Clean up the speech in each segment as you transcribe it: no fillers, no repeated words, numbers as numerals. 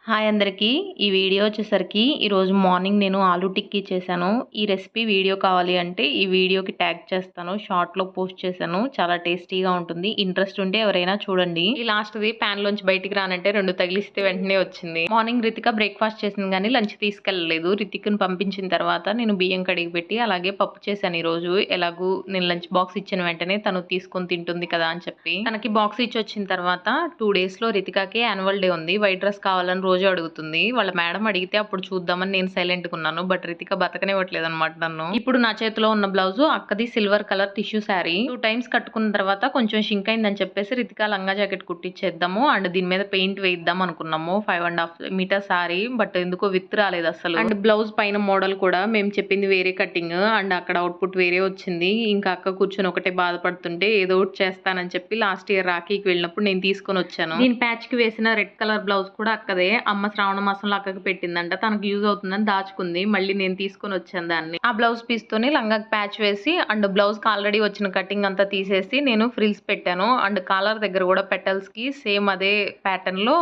Hi అందరికీ. ఈ video వచ్చేసరికి ఈరోజు మార్నింగ్ నేను ఆలూ టిక్కీ చేశాను. ఈ రెసిపీ వీడియో కావాలి అంటే ఈ వీడియోకి ట్యాగ్ చేస్తాను. షార్ట్‌లో పోస్ట్ చేశాను. చాలా టేస్టీగా ఉంటుంది. ఇంట్రెస్ట్ ఉంటే ఎవరైనా చూడండి. ఈ లాస్ట్‌ది ప్యాన్‌లోంచి బయటికి రానంటే 2 తగిలిస్తే వెంటనే వచ్చింది. మార్నింగ్ రితిక బ్రేక్‌ఫాస్ట్ చేసింది గానీ లంచ్ తీసుకెళ్ళలేదు. రితిక్‌ని పంపించిన తర్వాత నేను బియ్యం కడిగి పెట్టి అలాగే పప్పు చేశాను ఈరోజు. ఎలాగూ నేను లంచ్ బాక్స్ ఇచ్చిన వెంటనే తను తీసుకొని తింటుంది కదా అని చెప్పి. తనకి బాక్స్ ఇచ్చి వచ్చిన తర్వాత 2 డేస్‌లో రితికాకి యాన్యువల్ డే ఉంది. వైట్ డ్రెస్ కావాలని రోజు అడుగుతుంది. వాళ్ళ మేడం అడిగితే అప్పుడు చూద్దామని నేను సైలెంట్‌గా ఉన్నాను. బట్ రితిక బతకనివ్వట్లేదన్నమాట నన్ను. ఇప్పుడు నా చేతిలో ఉన్న బ్లౌజు అక్కది silver colour tissue sari 2 times కట్టుకున్న తర్వాత కొంచెం షింక్ అయిందని చెప్పేసి రితిక లంగా జాకెట్ కుట్టించేద్దాము అండ్ దీని మీద పెయింట్ వేయిద్దాం అనుకున్నాము. 5.5 మీటర్ శారీ బట్ ఎందుకో విత్ రాలేదు అసలు. అండ్ బ్లౌజ్ పైన మోడల్ కూడా మేము చెప్పింది వేరే కటింగ్ అండ్ అక్కడ అవుట్పుట్ వేరే వచ్చింది. ఇంకా అక్క కూర్చొని ఒకటే బాధపడుతుంటే ఏదో ఒకటి చేస్తానని చెప్పి లాస్ట్ ఇయర్ రాఖీకి వెళ్ళినప్పుడు నేను తీసుకొని వచ్చాను. దీని ప్యాచ్ కి వేసిన రెడ్ కలర్ బ్లౌజ్ కూడా అక్కదే. అమ్మ శ్రావణ మాసంలో అక్కకి పెట్టిందంట. తనకు యూజ్ అవుతుందని దాచుకుంది. మళ్ళీ నేను తీసుకొని వచ్చాను దాన్ని. ఆ బ్లౌజ్ పీస్ తోని లంగాకి ప్యాచ్ వేసి అండ్ బ్లౌజ్ కి ఆల్రెడీ వచ్చిన కటింగ్ అంతా తీసేసి నేను ఫ్రిల్స్ పెట్టాను. అండ్ కాలర్ దగ్గర కూడా పెటల్స్ కి సేమ్ అదే ప్యాటర్న్ లో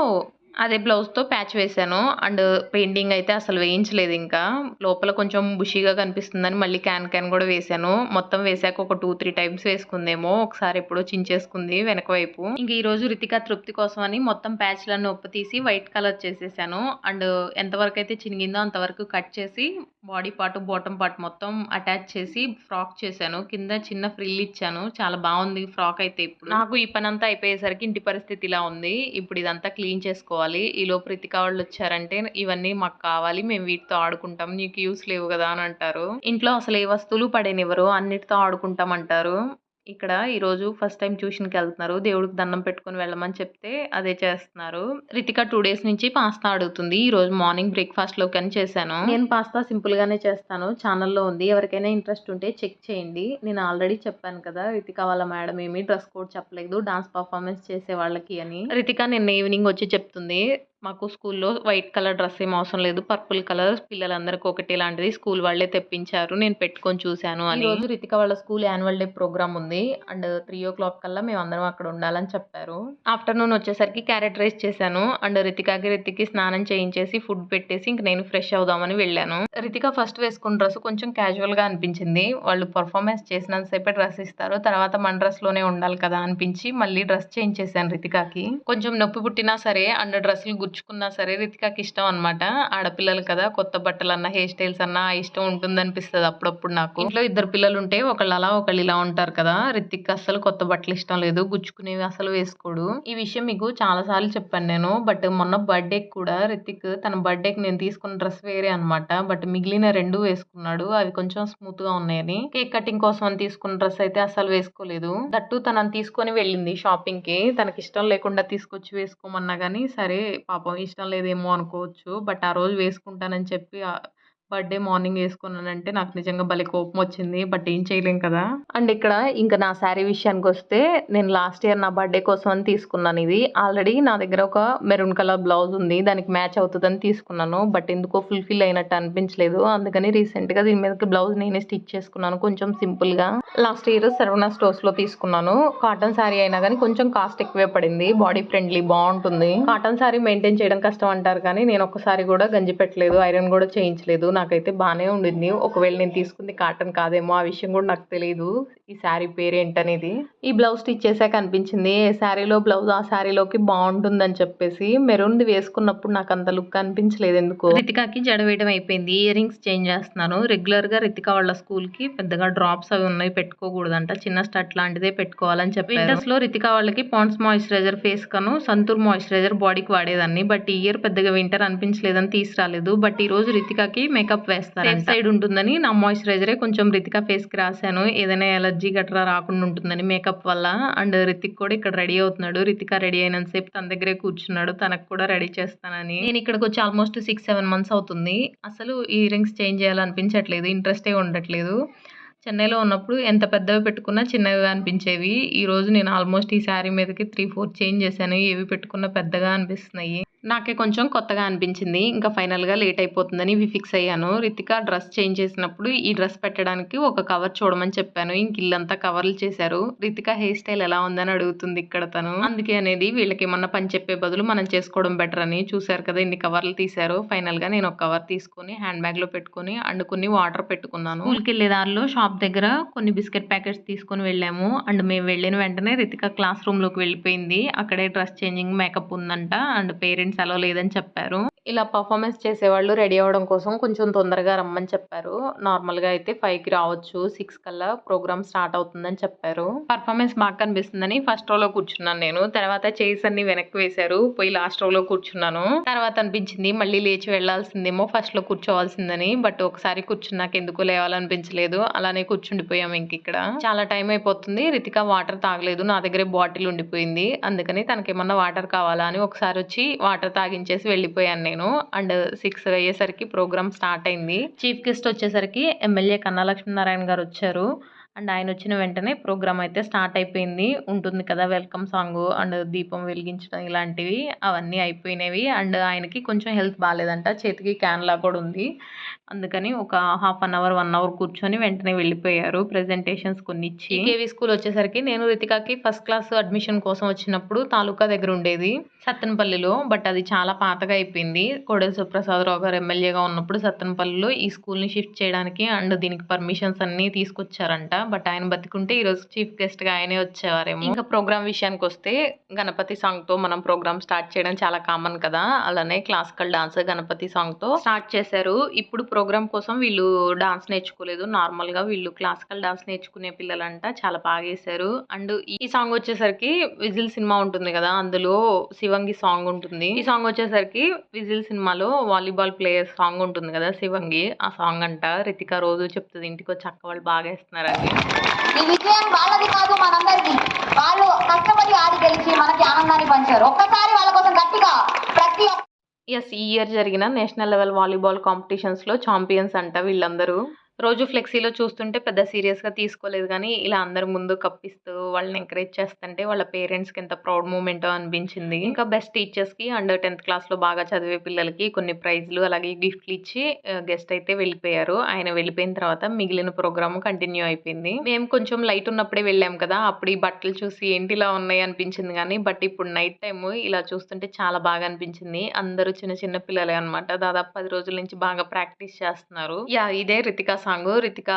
అదే బ్లౌజ్‌తో ప్యాచ్ వేశాను. అండ్ పెయింటింగ్ అయితే అసలు వేయించలేదు ఇంకా. లోపల కొంచెం బుషీగా కనిపిస్తుందని మళ్ళీ క్యాన్ కూడా వేశాను. మొత్తం వేశాక ఒక 2, 3 టైమ్స్ వేసుకుందేమో. ఒకసారి ఎప్పుడో చించేసుకుంది వెనక వైపు. ఇంక ఈరోజు రితిక తృప్తి కోసం అని మొత్తం ప్యాచ్‌లన్నీ తీసి వైట్ కలర్ చేసేసాను. అండ్ ఎంతవరకైతే చినిగిందో అంతవరకు కట్ చేసి బాడీ పార్ట్, బాటమ్ పార్ట్ మొత్తం అటాచ్ చేసి ఫ్రాక్ చేశాను. కింద చిన్న ఫ్రిల్ ఇచ్చాను. చాలా బాగుంది ఫ్రాక్ అయితే ఇప్పుడు. నాకు ఈ పనంతా అయిపోయేసరికి ఇంటి పరిస్థితి ఇలా ఉంది. ఇప్పుడు ఇదంతా క్లీన్ చేసుకోవాలి. ఈలోపు రితిక వాళ్ళు వచ్చారంటే ఇవన్నీ మాకు కావాలి, మేము వీటితో ఆడుకుంటాం, నీకు యూస్ లేవు కదా అని అంటారు. ఇంట్లో అసలు ఏ వస్తువులు పడేనివ్వరు, అన్నిటితో ఆడుకుంటాం అంటారు. ఇక్కడ ఈరోజు ఫస్ట్ టైం ట్యూషన్‌కి వెళ్తున్నారు. దేవుడికి దండం పెట్టుకొని వెళ్ళమని చెప్తే అదే చేస్తున్నారు. రితిక 2 డేస్ నుంచి పాస్తా అడుగుతుంది. ఈరోజు మార్నింగ్ బ్రేక్‌ఫాస్ట్‌లోకి అని చేశాను. నేను పాస్తా సింపుల్ గానే చేస్తాను. ఛానల్‌లో ఉంది. ఎవరికైనా ఇంట్రెస్ట్ ఉంటే చెక్ చేయండి. నేను ఆల్రెడీ చెప్పాను కదా రితిక వాళ్ళ మేడం ఏమి డ్రెస్ కోడ్ చెప్పలేదు డాన్స్ పర్ఫార్మెన్స్ చేసే వాళ్ళకి అని. రితిక నిన్న ఈవినింగ్ వచ్చి చెప్తుంది, మాకు స్కూల్లో వైట్ కలర్ డ్రెస్ ఏం అవసరం లేదు, పర్పుల్ కలర్ పిల్లలందరికీ ఒకటే లాంటిది స్కూల్ వాళ్ళే తెప్పించారు, నేను పెట్టుకొని చూశాను అని. ఈరోజు రితిక వాళ్ళ స్కూల్ యాన్యువల్ డే ప్రోగ్రామ్ ఉంది అండ్ 3:00 కల్లా మేము అందరం అక్కడ ఉండాలని చెప్పారు. ఆఫ్టర్నూన్ వచ్చేసరికి క్యారెట్ రైస్ చేశాను అండ్ రితికి స్నానం చేయించేసి ఫుడ్ పెట్టేసి ఇంక నేను ఫ్రెష్ అవుదామని వెళ్ళాను. రితిక ఫస్ట్ వేసుకున్న డ్రెస్ కొంచెం క్యాజువల్ గా అనిపించింది. వాళ్ళు పర్ఫార్మెన్స్ చేసినంతసేపే డ్రెస్ ఇస్తారు, తర్వాత మన డ్రెస్ లోనే ఉండాలి కదా అనిపించి మళ్ళీ డ్రెస్ చేంజ్ చేశాను. రితికాకి కొంచెం నొప్పి పుట్టినా సరే అండ్ డ్రెస్సులు గుచ్చుకున్నా సరే రితికాకి ఇష్టం అనమాట. ఆడపిల్లలు కదా, కొత్త బట్టలు అన్నా హెయిర్ స్టైల్స్ అన్నా ఇష్టం ఉంటుంది అనిపిస్తుంది అప్పుడప్పుడు. నాకు ఇంట్లో 2 పిల్లలు ఉంటే ఒకళ్ళు అలా ఒకళ్ళు ఇలా ఉంటారు కదా. రితిక్ అసలు కొత్త బట్టలు ఇష్టం లేదు, గుచ్చుకునేవి అసలు వేసుకోడు. ఈ విషయం మీకు చాలా సార్లు చెప్పాను నేను. బట్ మొన్న బర్త్డేకి కూడా రితిక్ తన బర్త్డేకి నేను తీసుకున్న డ్రెస్ వేరే అనమాట. బట్ మిగిలిన 2 వేసుకున్నాడు. అవి కొంచెం స్మూత్ గా ఉన్నాయని. కేక్ కటింగ్ కోసం అని తీసుకున్న డ్రెస్ అయితే అసలు వేసుకోలేదు. దట్టు తనని తీసుకొని వెళ్ళింది షాపింగ్ కి. తనకి ఇష్టం లేకుండా తీసుకొచ్చి వేసుకోమన్నా గానీ సరే పాపం ఇష్టం లేదేమో అనుకోవచ్చు. బట్ ఆ రోజు వేసుకుంటానని చెప్పి బర్త్‌డే మార్నింగ్ ఏసుకున్నానంటే నాకు నిజంగా భలే కోపమొచ్చింది. బట్ ఏం చేయలేం కదా. అండ్ ఇక్కడ ఇంకా నా శారీ విషయానికొస్తే నేను లాస్ట్ ఇయర్ నా బర్త్‌డే కోసం అని తీసుకున్నాను ఇది. ఆల్రెడీ నా దగ్గర ఒక మెరూన్ కలర్ బ్లౌజ్ ఉంది. దానికి మ్యాచ్ అవుతదని తీసుకున్నాను. బట్ ఎందుకో ఫుల్‌ఫిల్ అయినట్టు అనిపించలేదు. అందుకని రీసెంట్‌గా దీని మీదకి బ్లౌజ్ నేనే స్టిచ్ చేసుకున్నాను కొంచెం సింపుల్‌గా. లాస్ట్ ఇయర్ శరవణ స్టోర్స్‌లో తీసుకున్నాను. కాటన్ శారీ అయినా గానీ కొంచెం కాస్ట్ ఎక్కువే పడింది. బాడీ ఫ్రెండ్లీ బావుంటుంది. కాటన్ శారీ మెయింటైన్ చేయడం కష్టం అంటారు కానీ నేను ఒక్కసారి కూడా గంజి పెట్టలేదు, ఐరన్ కూడా చేయించలేదు. నాకైతే బానే ఉండింది. ఒకవేళ నేను తీసుకుంది కాటన్ కాదేమో, ఆ విషయం కూడా నాకు తెలీదు ఈ శారీ పేరేంటనేది. ఈ బ్లౌజ్ స్టిచ్ చేశాక అనిపించింది ఏ శారీలో బ్లౌజ్ ఆ శారీలోకి బాగుంటుందని చెప్పేసి. మెరూన్‌ది వేసుకున్నప్పుడు నాకు అంత లుక్ అనిపించలేదు ఎందుకో. రితికాకి జడ వేయడం అయిపోయింది. ఇయర్ రింగ్స్ చేంజ్ చేస్తున్నాను. రెగ్యులర్ గా రితిక వాళ్ళ స్కూల్ కి పెద్దగా డ్రాప్స్ అవి ఉన్నాయి, పెట్టుకోకూడదంట. చిన్న స్టడ్ లాంటిదే పెట్టుకోవాలని చెప్పారు. వింటర్స్ లో రితిక వాళ్ళకి పాండ్స్ మాయిశ్చరైజర్ ఫేస్ కను సంతూర్ మాయిశ్చరైజర్ బాడీకి వాడేదాన్ని. బట్ ఈ ఇయర్ పెద్దగా వింటర్ అనిపించలేదని తీసుకురాలేదు. బట్ ఈ రోజు రితికాకి మేకప్ వేస్తారు, సేఫ్ సైడ్ ఉంటుందని నా మాయిశ్చరైజరే కొంచెం రితిక ఫేస్ కి రాశాను. ఏదైనా ఎలర్జీ గట్రా రాకుండా ఉంటుందని మేకప్ వల్ల. అండ్ రితిక్ కూడా ఇక్కడ రెడీ అవుతున్నాడు. రితిక రెడీ అయినంతసేపు తన దగ్గరే కూర్చున్నాడు, తనకు కూడా రెడీ చేస్తానని. నేను ఇక్కడికి వచ్చి ఆల్మోస్ట్ 6-7 మంత్స్ అవుతుంది. అసలు ఇయర్ రింగ్స్ చేంజ్ చేయాలనిపించట్లేదు, ఇంట్రెస్టే ఉండట్లేదు. చెన్నైలో ఉన్నప్పుడు ఎంత పెద్దవి పెట్టుకున్నా చిన్నవిగా అనిపించేవి. ఈ రోజు నేను ఆల్మోస్ట్ ఈ శారీ మీదకి 3-4 చేంజ్ చేశాను. ఏవి పెట్టుకున్నా పెద్దగా అనిపిస్తున్నాయి. నాకే కొంచెం కొత్తగా అనిపించింది. ఇంకా ఫైనల్‌గా లేట్ అయిపోతుందని ఇవి ఫిక్స్ అయ్యాను. రితిక డ్రెస్ చేంజ్ చేసినప్పుడు ఈ డ్రెస్ పెట్టడానికి ఒక కవర్ చూడమని చెప్పాను. ఇంక ఇల్లంతా కవర్లు చేశారు. రితిక హెయిర్ స్టైల్ ఎలా ఉందని అడుగుతుంది ఇక్కడ తను. అందుకే అనేది వీళ్ళకేమన్నా పని చెప్పే బదులు మనం చేసుకోవడం బెటర్ అని. చూసారు కదా ఇన్ని కవర్లు తీశారో. ఫైనల్‌గా నేను ఒక కవర్ తీసుకొని హ్యాండ్ బ్యాగ్‌లో పెట్టుకొని అండ్ కొన్ని వాటర్ పెట్టుకున్నాను. స్కూల్‌కెళ్ళే దారిలో షాప్ దగ్గర కొన్ని బిస్కెట్ ప్యాకెట్స్ తీసుకొని వెళ్ళాము. అండ్ మేము వెళ్ళిన వెంటనే రితిక క్లాస్ రూమ్‌లోకి వెళ్ళిపోయింది. అక్కడే డ్రెస్ చేంజింగ్, మేకప్ ఉందంట. అండ్ పేరెంట్స్ అలో లేదని చెప్పారు. ఇలా పర్ఫార్మెన్స్ చేసేవాళ్ళు రెడీ అవ్వడం కోసం కొంచెం తొందరగా రమ్మని చెప్పారు. నార్మల్‌గా అయితే 5కి రావచ్చు. 6 కల్లా ప్రోగ్రామ్ స్టార్ట్ అవుతుందని చెప్పారు. పర్ఫార్మెన్స్ బాగా కనిపిస్తుందని ఫస్ట్ రోలో కూర్చున్నాను నేను. తర్వాత చైర్స్ అన్ని వెనక్కి వేశారు. పోయి లాస్ట్ రోలో కూర్చున్నాను. తర్వాత అనిపించింది మళ్ళీ లేచి వెళ్ళాల్సిందేమో ఫస్ట్‌లో కూర్చోవాల్సిందని. బట్ ఒకసారి కూర్చున్నాక ఎందుకో లేవాలనిపించలేదు. అలానే కూర్చుండిపోయాము ఇంకిక్కడ. చాలా టైం అయిపోతుంది. రితిక వాటర్ తాగలేదు. నా దగ్గరే బాటిల్ ఉండిపోయింది. అందుకని తనకేమన్నా వాటర్ కావాలా అని ఒకసారి వచ్చి వాటర్ తాగించేసి వెళ్ళిపోయాను నేను. అండ్ 6 అయ్యేసరికి ప్రోగ్రామ్ స్టార్ట్ అయింది. చీఫ్ గెస్ట్ వచ్చేసరికి ఎమ్మెల్యే కన్నా లక్ష్మీనారాయణ గారు వచ్చారు. అండ్ ఆయన వచ్చిన వెంటనే ప్రోగ్రామ్ అయితే స్టార్ట్ అయిపోయింది. ఉంటుంది కదా వెల్కమ్ సాంగ్ అండ్ దీపం వెలిగించడం ఇలాంటివి అవన్నీ అయిపోయినవి. అండ్ ఆయనకి కొంచెం హెల్త్ బాలేదంట. చేతికి క్యాన్‌లా కూడా ఉంది. అందుకని ఒక హాఫ్ అన్ అవర్, 1 అవర్ కూర్చొని వెంటనే వెళ్ళిపోయారు. ప్రెజెంటేషన్స్ కొన్ని ఇచ్చి. కేవీ స్కూల్ వచ్చేసరికి నేను రితికాకి ఫస్ట్ క్లాస్ అడ్మిషన్ కోసం వచ్చినప్పుడు తాలూకా దగ్గర ఉండేది. సత్తెనపల్లిలో. బట్ అది చాలా పాతగా అయిపోయింది. కోడెల శివప్రసాదరావు గారు ఎమ్మెల్యేగా ఉన్నప్పుడు సత్తెనపల్లిలో ఈ స్కూల్‌ని షిఫ్ట్ చేయడానికి అండ్ దీనికి పర్మిషన్స్ అన్నీ తీసుకొచ్చారంట. బట్ ఆయన బతికుంటే ఈరోజు చీఫ్ గెస్ట్‌గా ఆయనే వచ్చేవారేమో. ఇంకా ప్రోగ్రామ్ విషయానికొస్తే గణపతి సాంగ్‌తో మనం ప్రోగ్రామ్ స్టార్ట్ చేయడం చాలా కామన్ కదా! అలానే క్లాసికల్ డాన్స్ గణపతి సాంగ్‌తో స్టార్ట్ చేశారు. ఇప్పుడు ప్రోగ్రామ్ కోసం వీళ్ళు డాన్స్ నేర్చుకోలేదు. నార్మల్‌గా వీళ్ళు క్లాసికల్ డాన్స్ నేర్చుకునే పిల్లలంట. చాలా బాగేశారు. అండ్ ఈ సాంగ్ వచ్చేసరికి 'విజిల్' సినిమా ఉంటుంది కదా! అందులో శివంగి సాంగ్ ఉంటుంది. ఈ సాంగ్ వచ్చేసరికి 'విజిల్' సినిమాలో వాలీబాల్ ప్లేయర్ సాంగ్ ఉంటుంది కదా! శివంగి. ఆ సాంగ్ అంట. రితిక రోజు చెప్తది ఇంటికొచ్చి అక్క వాళ్ళు బాగేస్తున్నారని. ఈ విజయం వాళ్ళది కాదు మనందరిది. వాళ్ళు కష్టపడి ఆడి గెలిచి మనకి ఆనందాన్ని పంచారు. ఒక్కసారి వాళ్ళ కోసం గట్టిగా ప్రతి యెస్. ఈ ఇయర్ జరిగిన నేషనల్ లెవెల్ వాలీబాల్ కాంపిటీషన్స్‌లో ఛాంపియన్స్ అంట వీళ్ళందరూ. రోజు ఫ్లెక్సీలో చూస్తుంటే పెద్ద సీరియస్‌గా తీసుకోలేదు గానీ, ఇలా అందరి ముందు కప్పిస్తూ వాళ్ళని ఎంకరేజ్ చేస్తుంటే వాళ్ళ పేరెంట్స్‌కి ఎంత ప్రౌడ్ మూమెంటో అనిపించింది. ఇంకా బెస్ట్ టీచర్స్‌కి అండ్ 10థ్ క్లాస్‌లో బాగా చదివే పిల్లలకి కొన్ని ప్రైజ్‌లు అలాగే గిఫ్ట్‌లు ఇచ్చి గెస్ట్ అయితే వెళ్ళిపోయారు. ఆయన వెళ్ళిపోయిన తర్వాత మిగిలిన ప్రోగ్రామ్ కంటిన్యూ అయిపోయింది. మేము కొంచెం లైట్ ఉన్నప్పుడే వెళ్ళాం కదా! అప్పుడు ఈ బట్టలు చూసి ఏంటి ఇలా ఉన్నాయి అనిపించింది గానీ, బట్ ఇప్పుడు నైట్ టైమ్ ఇలా చూస్తుంటే చాలా బాగా అనిపించింది. అందరూ చిన్న చిన్న పిల్లలే అన్నమాట. దాదాపు 10 రోజుల నుంచి బాగా ప్రాక్టీస్ చేస్తున్నారు. యాహ్! ఇదే Ritika song. Ritika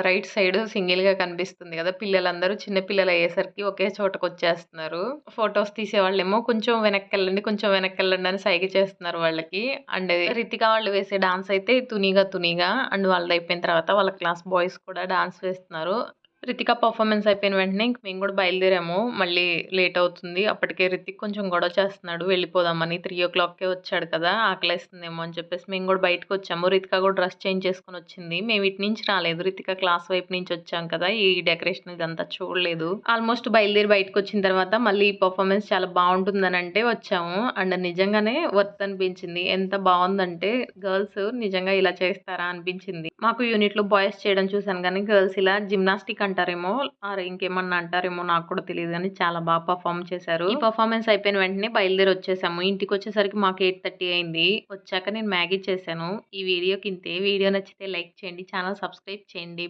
right side సింగిల్‌గా కనిపిస్తుంది గదా! పిల్లలందరూ చిన్న పిల్లలయ్యేసరికి ఒకే చోటకొచ్చేస్తున్నారు. ఫోటోస్ తీసేవాళ్ళేమో కొంచెం వెనక్కెళ్ళండి, కొంచెం వెనక్కెళ్ళండి అని సైగ చేస్తున్నారు వాళ్ళకి. అండ్ రితిక వాళ్ళు వేసే డాన్స్ అయితే తునీగా తునీగా అండ్ వాళ్ళదయిపోయిన తర్వాత వాళ్ళ క్లాస్ బాయ్స్ కూడా డాన్స్ వేస్తున్నారు. రితిక పర్ఫార్మెన్స్ అయిపోయిన వెంటనే ఇంక మేము గూడా బయలుదేరాము. మళ్ళీ లేట్ అవుతుంది. అప్పటికే రితిక్ కొంచెం గొడవ చేస్తున్నాడు వెళ్ళిపోదామని. 3:00కే వచ్చాడు కదా! ఆకలేస్తుందేమో అని చెప్పేసి మేము గూడా బయటకొచ్చాము. రితిక గూడా డ్రెస్ చేంజ్ చేసుకొనొచ్చింది. మేము ఇటు నుంచి రాలేదు. రితిక క్లాస్ వైపు నుంచి వచ్చాం కదా! ఈ డెకరేషన్ ఇదంతా చూడలేదు. ఆల్మోస్ట్ బయలుదేరి బయటకొచ్చిన తర్వాత మళ్ళీ ఈ పర్ఫార్మెన్స్ చాలా బావుంటుందనంటే వచ్చాము. అండ్ నిజంగానే వర్త్ అనిపించింది. ఎంత బావుందంటే గర్ల్స్ నిజంగా ఇలా చేస్తారా అనిపించింది. మాకు యూనిట్‌లో బాయ్స్ చేయడం చూసాను గానీ గర్ల్స్ ఇలా జిమ్నాస్టిక్ అంటారేమో ఆర్ ఇంకేమన్నా అంటారేమో నాకు కూడా తెలీదు గానీ చాలా బాగా పర్ఫార్మ్ చేశారు. ఈ పర్ఫార్మెన్స్ అయిపోయిన వెంటనే బయలుదేరి వచ్చేసాము. ఇంటికొచ్చేసరికి మాకు 8:30 అయింది. వచ్చాక నేను మ్యాగీ చేశాను. ఈ వీడియోకి ఇంతే. వీడియో నచ్చితే లైక్ చేయండి. ఛానల్ సబ్స్క్రైబ్ చేయండి.